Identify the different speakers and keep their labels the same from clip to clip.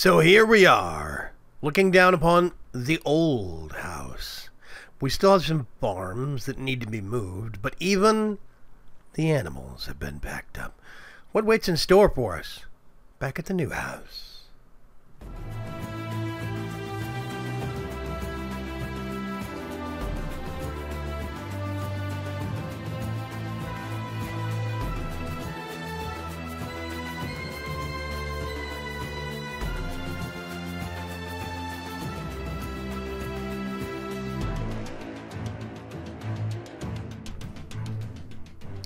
Speaker 1: So here we are, looking down upon the old house. We still have some farms that need to be moved, but even the animals have been packed up. What waits in store for us back at the new house?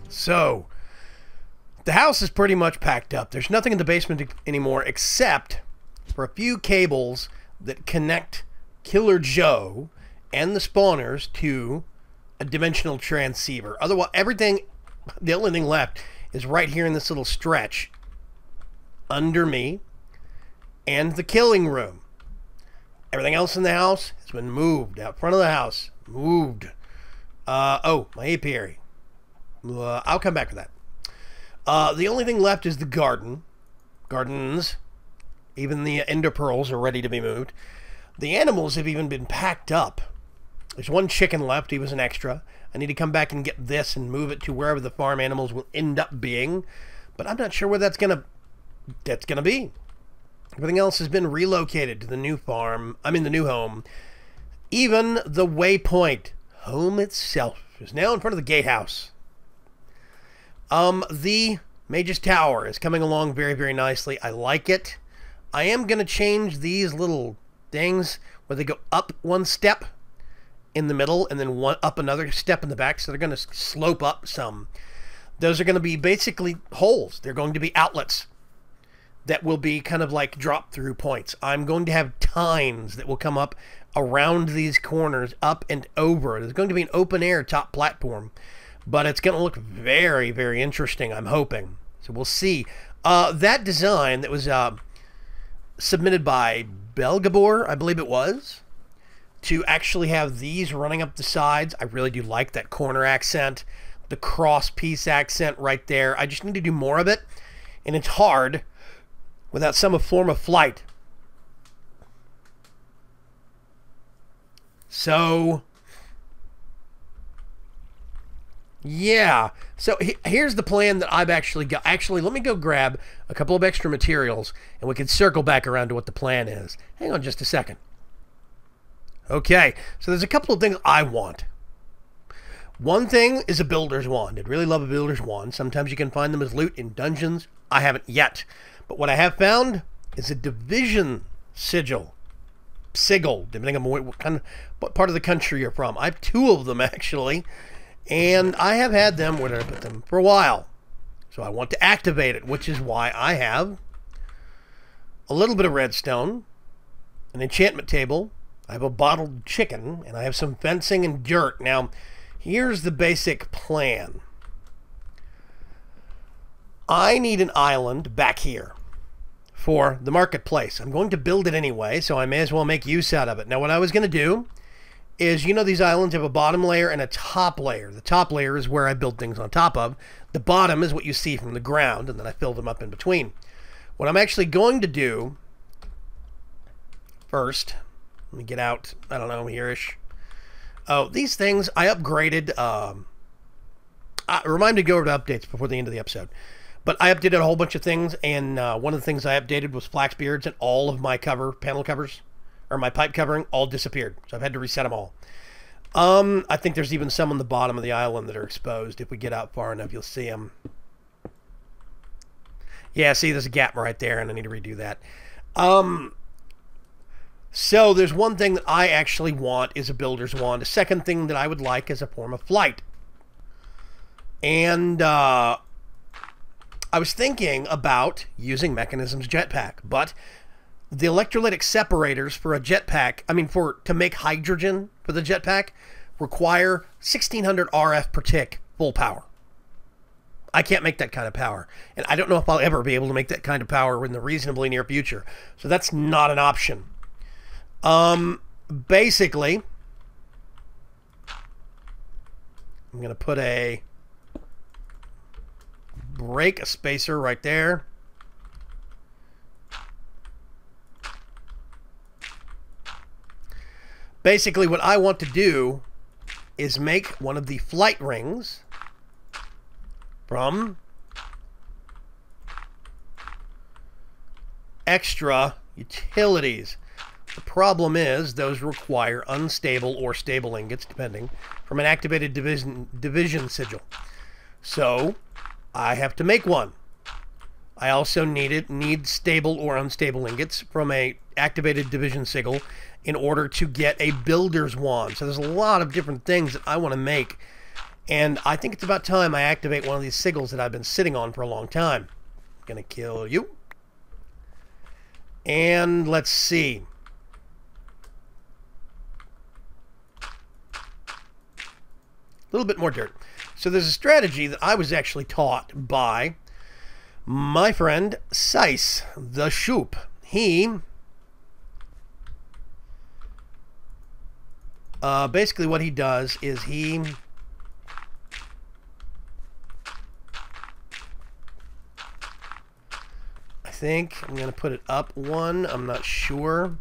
Speaker 1: So, the house is pretty much packed up. There's nothing in the basement anymore except for a few cables that connect Killer Joe and the spawners to a dimensional transceiver. Otherwise, the only thing left is right here in this little stretch under me and the killing room. Everything else in the house has been moved. Out front of the house, moved. Oh, my apiary. I'll come back to that. The only thing left is the gardens. Even the ender pearls are ready to be moved. The animals have even been packed up. There's one chicken left. He was an extra. I need to come back and get this and move it to wherever the farm animals will end up being. But I'm not sure where that's gonna be. Everything else has been relocated to the new farm. I mean the new home. Even the waypoint home itself is now in front of the gatehouse. The Mage's Tower is coming along very, very nicely. I like it. I am going to change these little things where they go up one step in the middle and then up another step in the back. So they're going to slope up some. Those are going to be basically holes. They're going to be outlets that will be kind of like drop-through points. I'm going to have tines that will come up around these corners, up and over. There's going to be an open-air top platform. But it's going to look very, very interesting, I'm hoping. So we'll see. That design that was submitted by Belgabor, I believe it was, to actually have these running up the sides. I really do like that corner accent, the cross-piece accent right there. I just need to do more of it. And it's hard without some form of flight. So yeah, so here's the plan that I've actually got. Actually, let me go grab a couple of extra materials, and we can circle back around to what the plan is. Hang on just a second. Okay, so there's a couple of things I want. One thing is a builder's wand. I'd really love a builder's wand. Sometimes you can find them as loot in dungeons. I haven't yet. But what I have found is a division sigil. Sigil, depending on what part of the country you're from. I have two of them, actually. And I have had them, where did I put them, for a while. So I want to activate it, which is why I have a little bit of redstone, an enchantment table, I have a bottled chicken, and I have some fencing and dirt. Now, here's the basic plan. I need an island back here for the marketplace. I'm going to build it anyway, so I may as well make use out of it. Now, what I was going to do is, you know, these islands have a bottom layer and a top layer. The top layer is where I build things on top of. The bottom is what you see from the ground, and then I fill them up in between. What I'm actually going to do first, let me get out, I don't know, here-ish. Oh, these things I upgraded. Remind me to go over to updates before the end of the episode. But I updated a whole bunch of things, and one of the things I updated was Flaxbeards, and all of my panel covers, or my pipe covering, all disappeared. So I've had to reset them all. I think there's even some on the bottom of the island that are exposed. If we get out far enough, you'll see them. Yeah, see, there's a gap right there, and I need to redo that. So there's one thing that I actually want is a builder's wand. A second thing that I would like is a form of flight. And I was thinking about using Mechanism's jetpack, but the electrolytic separators for a jetpack, to make hydrogen for the jetpack, require 1600 RF per tick full power. I can't make that kind of power. And I don't know if I'll ever be able to make that kind of power in the reasonably near future. So that's not an option. Basically, I'm going to put a break, a spacer right there. Basically, what I want to do is make one of the flight rings from extra utilities. The problem is those require unstable or stable ingots, depending, from an activated division sigil. So I have to make one. I also need stable or unstable ingots from a activated division sigil in order to get a builder's wand. So there's a lot of different things that I want to make, and I think it's about time I activate one of these sigils that I've been sitting on for a long time. I'm gonna kill you. And let's see. A little bit more dirt. So there's a strategy that I was actually taught by my friend Sice the Shoop. He basically what he does is he I think I'm gonna put it up one. I'm not sure.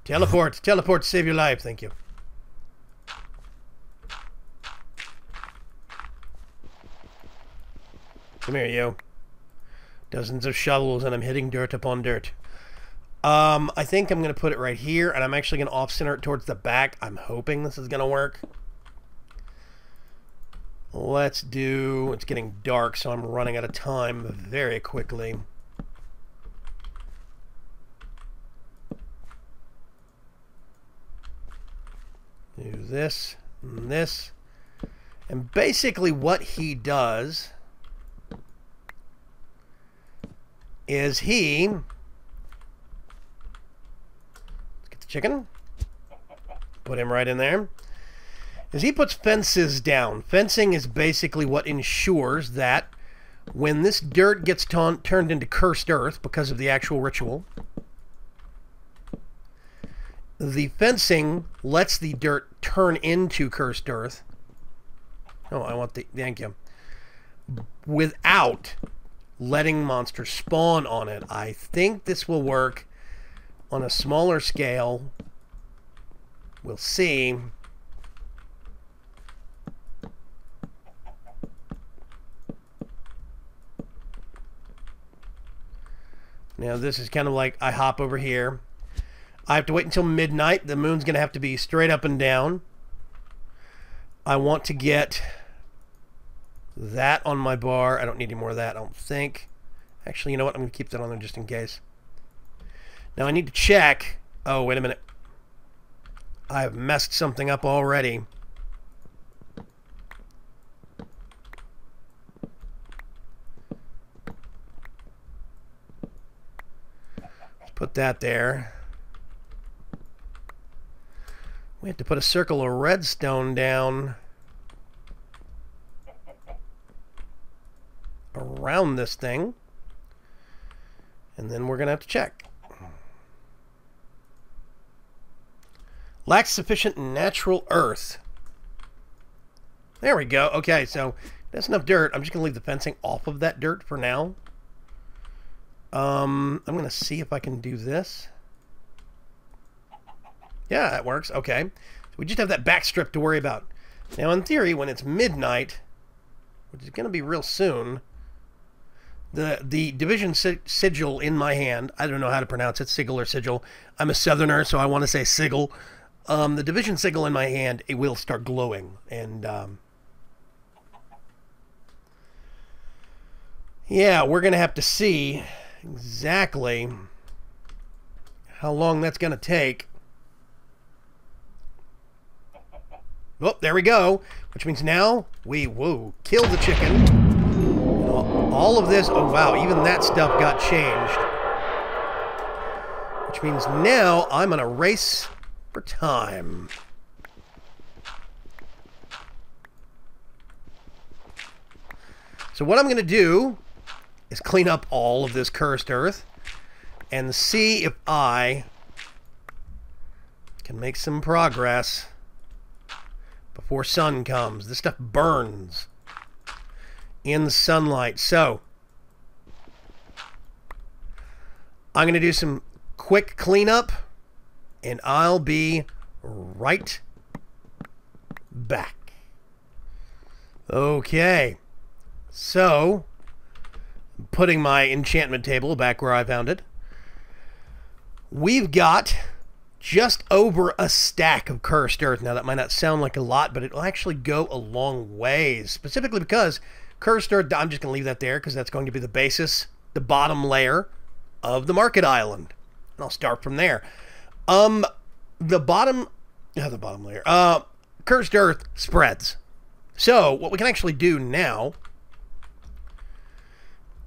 Speaker 1: Teleport to save your life. Thank you. Come here, you. Dozens of shovels, and I'm hitting dirt upon dirt. I think I'm going to put it right here, and I'm actually going to off-center it towards the back. I'm hoping this is going to work. Let's do... It's getting dark, so I'm running out of time very quickly. Do this and this. And basically what he does is he... Let's get the chicken. Put him right in there. Is he puts fences down. Fencing is basically what ensures that when this dirt gets turned into cursed earth because of the actual ritual, the fencing lets the dirt turn into cursed earth. Oh, I want the... Thank you. Without letting monsters spawn on it. I think this will work on a smaller scale. We'll see. Now this is kind of like I hop over here. I have to wait until midnight. The moon's going to have to be straight up and down. I want to get that on my bar. I don't need any more of that, I don't think. Actually, you know what? I'm going to keep that on there just in case. Now I need to check. Oh, wait a minute. I've messed something up already. Let's put that there. We have to put a circle of redstone down around this thing, and then we're gonna have to check. Lacks sufficient natural earth. There we go. Okay, so that's enough dirt. I'm just gonna leave the fencing off of that dirt for now. I'm gonna see if I can do this. Yeah, that works. Okay, so we just have that back strip to worry about. Now, in theory, when it's midnight, which is gonna be real soon, the division sigil in my hand, I don't know how to pronounce it, sigil or sigil. I'm a southerner, so I want to say sigil. The division sigil in my hand, it will start glowing. And, yeah, we're going to have to see exactly how long that's going to take. Oh, there we go. Which means now we, kill the chicken. All of this, oh wow, even that stuff got changed. Which means now I'm on a race for time. So what I'm going to do is clean up all of this cursed earth and see if I can make some progress before sun comes. This stuff burns in the sunlight. So I'm going to do some quick cleanup and I'll be right back. Okay, so putting my enchantment table back where I found it. We've got just over a stack of Cursed Earth. Now, that might not sound like a lot, but it'll actually go a long ways, specifically because Cursed Earth, I'm just going to leave that there because that's going to be the basis, the bottom layer of the Market Island. And I'll start from there. The bottom layer, Cursed Earth spreads. So what we can actually do now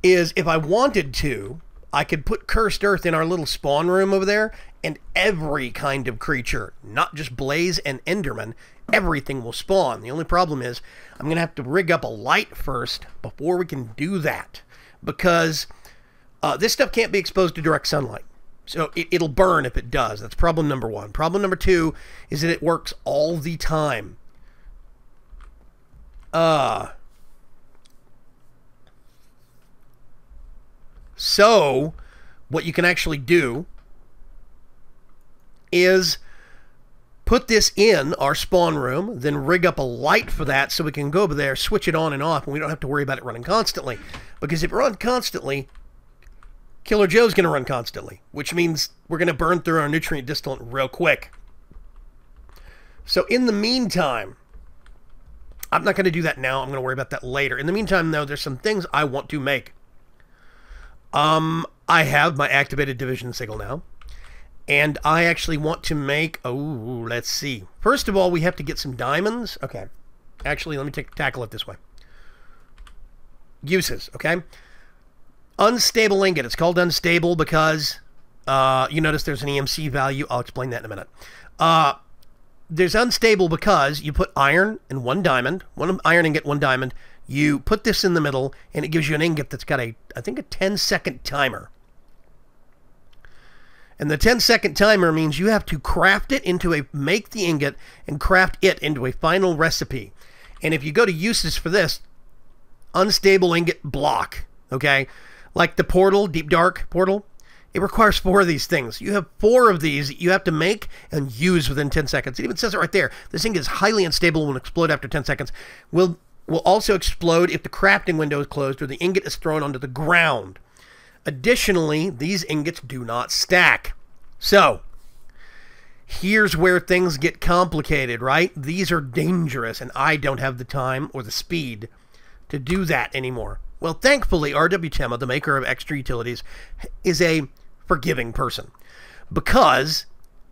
Speaker 1: is, if I wanted to, I could put Cursed Earth in our little spawn room over there, and every kind of creature, not just Blaze and Enderman, everything will spawn. The only problem is I'm going to have to rig up a light first before we can do that, because this stuff can't be exposed to direct sunlight. So it'll burn if it does. That's problem number one. Problem number two is that it works all the time. So what you can actually do is put this in our spawn room, then rig up a light for that so we can go over there, switch it on and off, and we don't have to worry about it running constantly. Because if it runs constantly, Killer Joe's going to run constantly, which means we're going to burn through our nutrient distillant real quick. So in the meantime, I'm not going to do that now. I'm going to worry about that later. In the meantime, though, there's some things I want to make. I have my activated division Sigil now. And I actually want to make... Oh, let's see. First of all, we have to get some diamonds. Okay. Actually, let me tackle it this way. Uses, okay? Unstable ingot. It's called unstable because you notice there's an EMC value. I'll explain that in a minute. There's unstable because you put iron and one diamond. One iron ingot, one diamond. You put this in the middle, and it gives you an ingot that's got I think a 10-second timer. And the 10-second timer means you have to craft it into make the ingot and craft it into a final recipe. And if you go to uses for this, unstable ingot block, okay? Like the portal, Deep Dark portal, it requires 4 of these things. You have 4 of these that you have to make and use within 10 seconds. It even says it right there. This ingot is highly unstable and will explode after 10 seconds. Will also explode if the crafting window is closed or the ingot is thrown onto the ground. Additionally, these ingots do not stack. So, here's where things get complicated, right? These are dangerous, and I don't have the time or the speed to do that anymore. Well, thankfully, RW Tema, the maker of extra utilities, is a forgiving person, because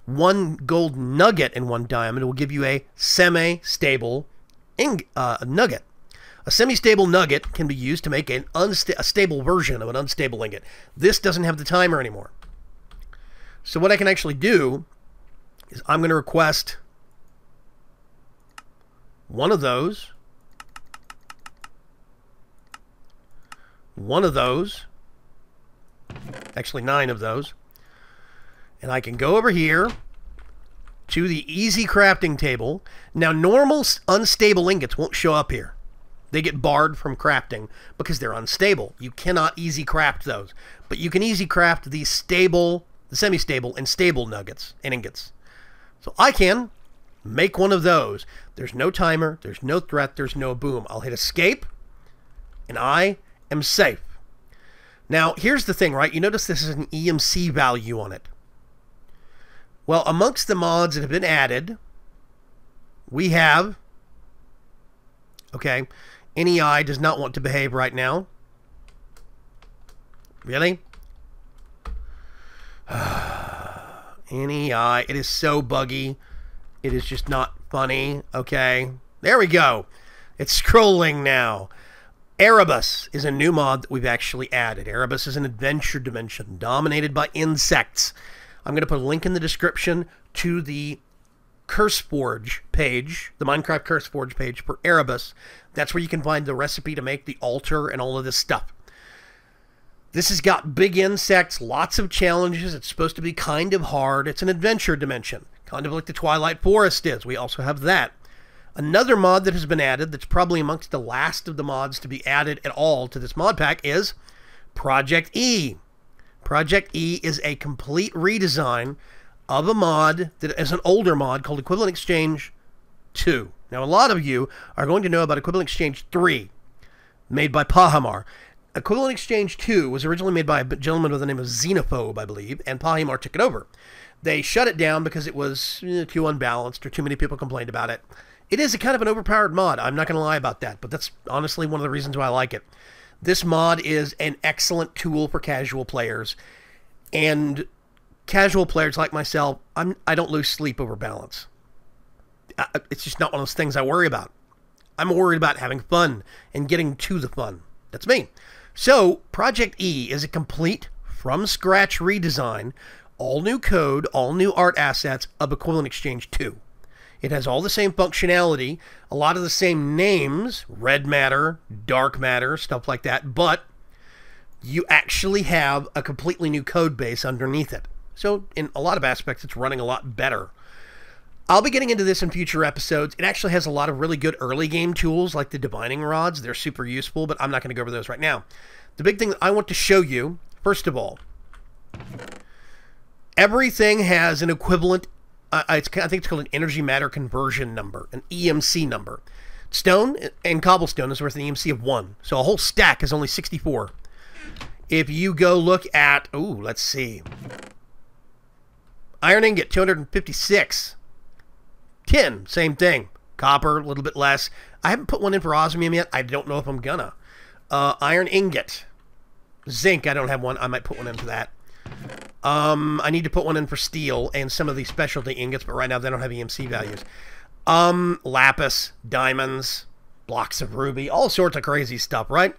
Speaker 1: 1 gold nugget and 1 diamond will give you a semi-stable nugget. A semi-stable nugget can be used to make a stable version of an unstable ingot. This doesn't have the timer anymore. So what I can actually do is I'm going to request 1 of those, 1 of those, actually 9 of those, and I can go over here to the easy crafting table. Now, normal unstable ingots won't show up here. They get barred from crafting because they're unstable. You cannot easy craft those. But you can easy craft the stable, the semi-stable, and stable nuggets and ingots. So I can make 1 of those. There's no timer, there's no threat, there's no boom. I'll hit escape, and I am safe. Now, here's the thing, right? You notice this is an EMC value on it. Well, amongst the mods that have been added, we have... Okay, NEI does not want to behave right now. Really? NEI, it is so buggy. It is just not funny. Okay, there we go. It's scrolling now. Erebus is a new mod that we've actually added. Erebus is an adventure dimension dominated by insects. I'm going to put a link in the description to the CurseForge page, the Minecraft CurseForge page for Erebus. That's where you can find the recipe to make the altar and all of this stuff. This has got big insects, lots of challenges. It's supposed to be kind of hard. It's an adventure dimension, kind of like the Twilight Forest is. We also have that. Another mod that has been added that's probably amongst the last of the mods to be added at all to this mod pack is Project E. Project E is a complete redesign of a mod that is an older mod called Equivalent Exchange 2. Now, a lot of you are going to know about Equivalent Exchange 3, made by Pahamar. Equivalent Exchange 2 was originally made by a gentleman by the name of Xenophobe, I believe, and Pahamar took it over. They shut it down because it was too unbalanced or too many people complained about it. It is a kind of an overpowered mod. I'm not going to lie about that, but that's honestly one of the reasons why I like it. This mod is an excellent tool for casual players. And casual players like myself, I don't lose sleep over balance. It's just not one of those things I worry about. I'm worried about having fun and getting to the fun. That's me. So, Project E is a complete, from-scratch redesign, all new code, all new art assets of Equivalent Exchange 2. It has all the same functionality, a lot of the same names, red matter, dark matter, stuff like that, but you actually have a completely new code base underneath it. So, in a lot of aspects, it's running a lot better. I'll be getting into this in future episodes. It actually has a lot of really good early game tools like the divining rods. They're super useful, but I'm not going to go over those right now. The big thing that I want to show you, first of all, everything has an equivalent, I think it's called an energy matter conversion number, an EMC number. Stone and cobblestone is worth an EMC of 1. So a whole stack is only 64. If you go look at, let's see. Iron ingot, 256. Tin, same thing. Copper, a little bit less. I haven't put one in for osmium yet. I don't know if I'm gonna. Iron ingot. Zinc, I don't have one. I might put one in for that. I need to put one in for steel and some of these specialty ingots, but right now they don't have EMC values. Lapis, diamonds, blocks of ruby, all sorts of crazy stuff, right?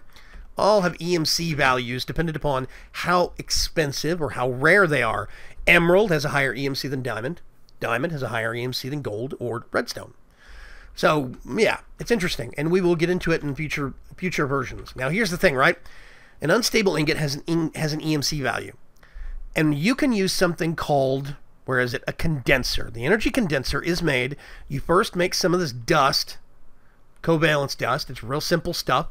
Speaker 1: All have EMC values dependent upon how expensive or how rare they are. Emerald has a higher EMC than diamond. Diamond has a higher EMC than gold or redstone. So, yeah, it's interesting, and we will get into it in future versions. Now, here's the thing, right? An unstable ingot has an EMC value, and you can use something called, where is it, a condenser. The energy condenser is made, you first make some of this dust, covalence dust. It's real simple stuff,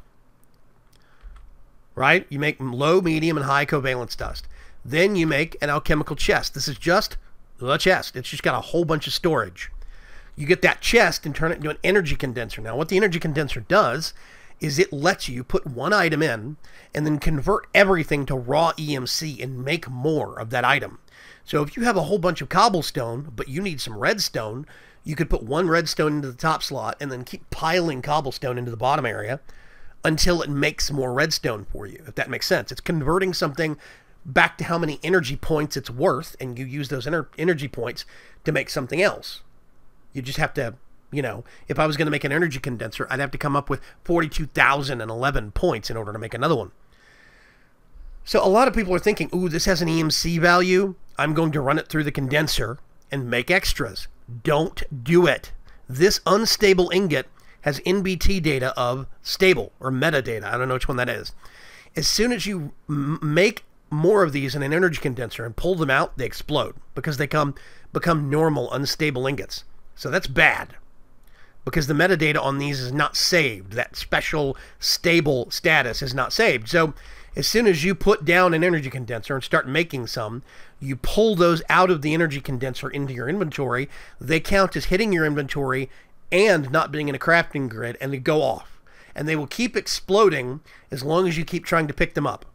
Speaker 1: right? You make low, medium, and high covalence dust. Then you make an alchemical chest. This is just the chest. It's just got a whole bunch of storage. You get that chest and turn it into an energy condenser. Now, what the energy condenser does is it lets you put one item in and then convert everything to raw EMC and make more of that item. So if you have a whole bunch of cobblestone, but you need some redstone, you could put one redstone into the top slot and then keep piling cobblestone into the bottom area until it makes more redstone for you, if that makes sense. It's converting something back to how many energy points it's worth, and you use those energy points to make something else. You just have to, if I was going to make an energy condenser, I'd have to come up with 42,011 points in order to make another one. So a lot of people are thinking, ooh, this has an EMC value. I'm going to run it through the condenser and make extras. Don't do it. This unstable ingot has NBT data of stable or metadata. I don't know which one that is. As soon as you make more of these in an energy condenser and pull them out, they explode because they become normal unstable ingots. So that's bad because the metadata on these is not saved. That special stable status is not saved. So as soon as you put down an energy condenser and start making some, you pull those out of the energy condenser into your inventory. They count as hitting your inventory and not being in a crafting grid, and they go off. And they will keep exploding as long as you keep trying to pick them up.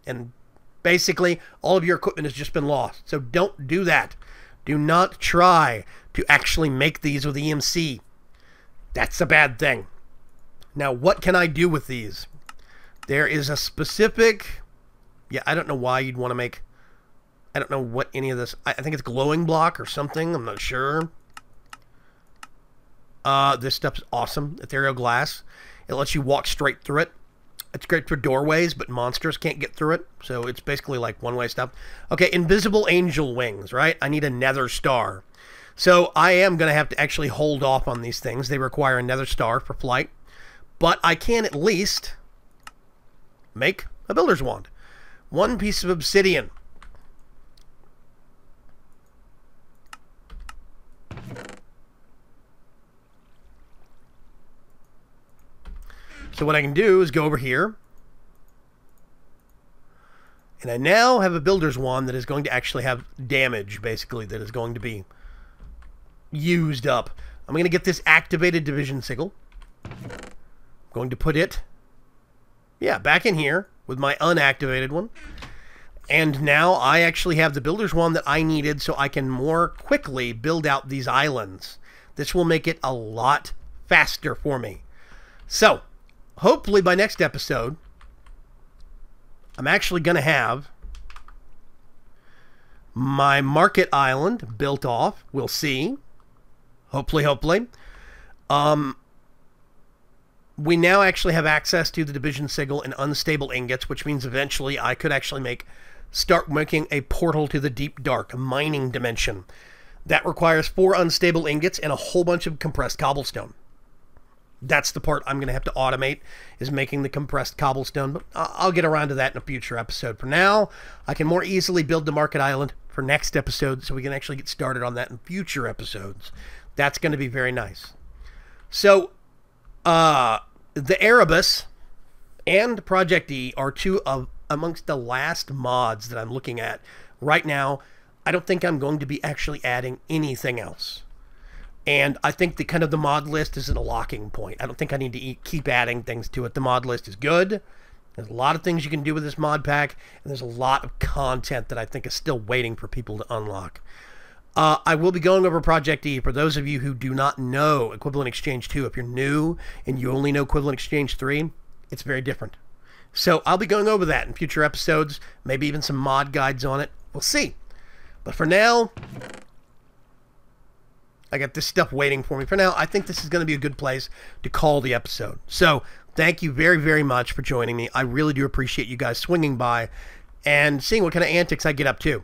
Speaker 1: And basically, all of your equipment has just been lost. So don't do that. Do not try to actually make these with EMC. That's a bad thing. Now, what can I do with these? There is a specific... I don't know why you'd want to make... I don't know what any of this... I think it's glowing block or something. I'm not sure. This stuff's awesome. Ethereal glass. It lets you walk straight through it. It's great for doorways, but monsters can't get through it. So it's basically like one-way stuff. Okay, invisible angel wings, right? I need a nether star. So I am going to have to actually hold off on these things. They require a nether star for flight. But I can at least make a builder's wand. One piece of obsidian. So what I can do is go over here And I now have a builder's wand that is going to actually have damage, basically, that is going to be used up. I'm going to get this activated division sigil. I'm going to put it, back in here with my unactivated one. And now I actually have the builder's wand that I needed so I can more quickly build out these islands. This will make it a lot faster for me. So, hopefully by next episode, I'm actually going to have my market island built off. We'll see. Hopefully. We now actually have access to the division sigil and unstable ingots, which means eventually I could actually start making a portal to the deep dark, a mining dimension. That requires 4 unstable ingots and a whole bunch of compressed cobblestone. That's the part I'm going to have to automate, is making the compressed cobblestone, but I'll get around to that in a future episode. For now, I can more easily build the market island for next episode, so we can actually get started on that in future episodes. That's going to be very nice. So, the Erebus and Project E are two of amongst the last mods that I'm looking at. Right now, I don't think I'm going to be actually adding anything else. And I think the mod list is at a locking point. I don't think I need to keep adding things to it. The mod list is good. There's a lot of things you can do with this mod pack, and there's a lot of content that I think is still waiting for people to unlock. I will be going over Project E. For those of you who do not know Equivalent Exchange 2, if you're new and you only know Equivalent Exchange 3, it's very different. So I'll be going over that in future episodes, maybe even some mod guides on it. We'll see. But for now, I got this stuff waiting for me. For now, I think this is going to be a good place to call the episode. So thank you very, very much for joining me. I really do appreciate you guys swinging by and seeing what kind of antics I get up to.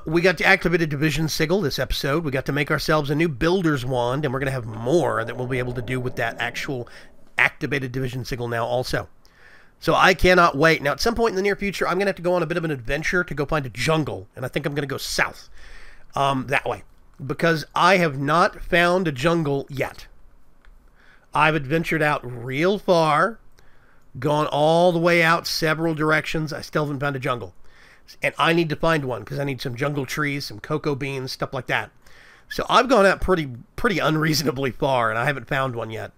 Speaker 1: We got to activate a division sigil this episode. We got to make ourselves a new builder's wand, and we're going to have more that we'll be able to do with that actual activated division sigil now also. So I cannot wait. Now, at some point in the near future, I'm going to have to go on a bit of an adventure to go find a jungle, and I think I'm going to go south that way, because I have not found a jungle yet. I've adventured out real far, gone all the way out several directions. I still haven't found a jungle. And I need to find one because I need some jungle trees, some cocoa beans, stuff like that. So I've gone out pretty unreasonably far, and I haven't found one yet.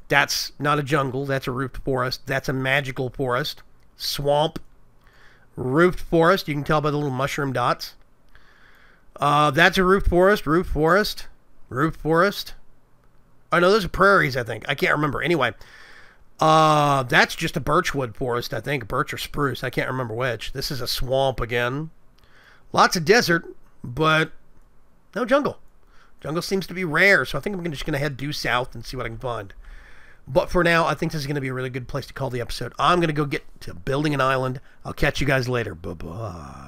Speaker 1: That's not a jungle. That's a roofed forest. That's a magical forest. Swamp. Roofed forest. You can tell by the little mushroom dots. That's a roofed forest. Roofed forest. Roofed forest. Oh, no, those are prairies, I think. I can't remember. Anyway. That's just a birchwood forest, I think. Birch or spruce. I can't remember which. This is a swamp again. Lots of desert, but no jungle. Jungle seems to be rare, so I think I'm just going to head due south and see what I can find. But for now, I think this is going to be a really good place to call the episode. I'm going to go get to building an island. I'll catch you guys later. Bye-bye.